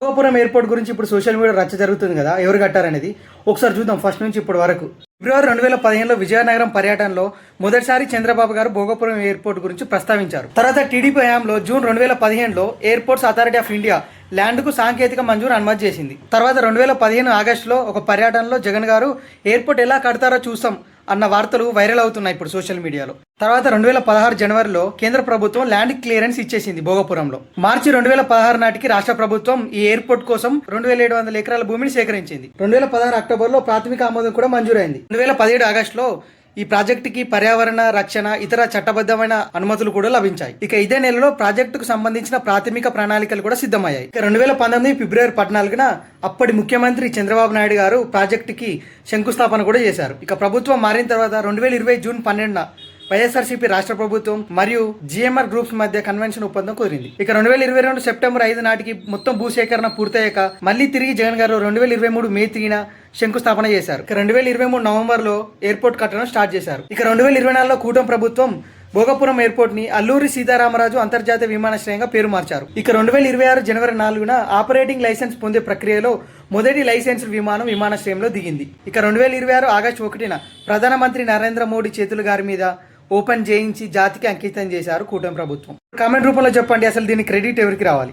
Bhogapuram airport గురించి ఇప్పుడు social media రచ్చ జరుగుతుంది కదా, ఎవరు కట్టారనేది ఒకసారి చూద్దాం ఫస్ట్ నుంచి ఇప్పటి వరకు. ఫిబ్రవరి 2015లో విజయనగరం పర్యటనలో మొదటిసారి చంద్రబాబు గారు భోగాపురం ఎయిర్పోర్ట్ గురించి ప్రస్తావించారు. తర్వాత టీడీపీ హయాంలో జూన్ 2015లో ఎయిర్పోర్ట్స్ అథారిటీ ఆఫ్ ఇండియా ల్యాండ్కు సాంకేతిక మంజూరు అనుమతి చేసింది. తర్వాత 2015 ఆగస్టులో ఒక పర్యటనలో జగన్ గారు ఎయిర్పోర్ట్ ఎలా కడతారో చూస్తాం అన్న వార్తలు వైరల్ అవుతున్నాయి ఇప్పుడు సోషల్ మీడియాలో. తర్వాత 2016 జనవరిలో కేంద్ర ప్రభుత్వం ల్యాండ్ క్లియరెన్స్ ఇచ్చేసింది భోగాపురంలో. మార్చి 2016 నాటికి రాష్ట్ర ప్రభుత్వం ఈ ఎయిర్పోర్ట్ కోసం 2700 ఎకరాల భూమిని సేకరించింది. 2016 అక్టోబర్లో ప్రాథమిక ఆమోదం కూడా మంజూరైంది. 2017 ఆగస్టులో ఈ ప్రాజెక్టుకి పర్యావరణ రక్షణ ఇతర చట్టబద్ధమైన అనుమతులు కూడా లభించాయి. ఇక ఇదే నెలలో ప్రాజెక్టుకు సంబంధించిన ప్రాథమిక ప్రణాళికలు కూడా సిద్ధమయ్యాయి. ఇక 2019 ఫిబ్రవరి 14న అప్పటి ముఖ్యమంత్రి చంద్రబాబు నాయుడు గారు ప్రాజెక్టుకి శంకుస్థాపన కూడా చేశారు. ఇక ప్రభుత్వం మారిన తర్వాత 2020 జూన్ 12న వైఎస్ఆర్సీపీ రాష్ట్ర ప్రభుత్వం మరియు జిఎంఆర్ గ్రూప్స్ మధ్య కన్వెన్షన్ ఒప్పందం కుదిరింది. ఇక 2022 సెప్టెంబర్ 5 నాటికి మొత్తం భూసేకరణ పూర్తయ్యాక మళ్ళీ తిరిగి జగన్ గారు 2023 మే 3న శంకుస్థాపన చేశారు. ఇక 2023 నవంబర్లో ఎయిర్పోర్ట్ కట్టడం స్టార్ట్ చేశారు. ఇక 2024లో కూటమి ప్రభుత్వం భోగాపురం ఎయిర్పోర్ట్ ని అల్లూరి సీతారామరాజు అంతర్జాతీయ విమానాశ్రయంగా పేరు మార్చారు. ఇక 2026 జనవరి 4న ఆపరేటింగ్ లైసెన్స్ పొందే ప్రక్రియలో మొదటి లైసెన్స్ విమానం విమానాశ్రయంలో దిగింది. ఇక 2026 ఆగస్టు 1న ప్రధానమంత్రి నరేంద్ర మోడీ చేతుల గారి మీద ఓపెన్ చేయించి జాతికి అంకితం చేశారు కూటమి ప్రభుత్వం. కామెంట్ రూపంలో చెప్పండి, అసలు దీని క్రెడిట్ ఎవరికి రావాలి?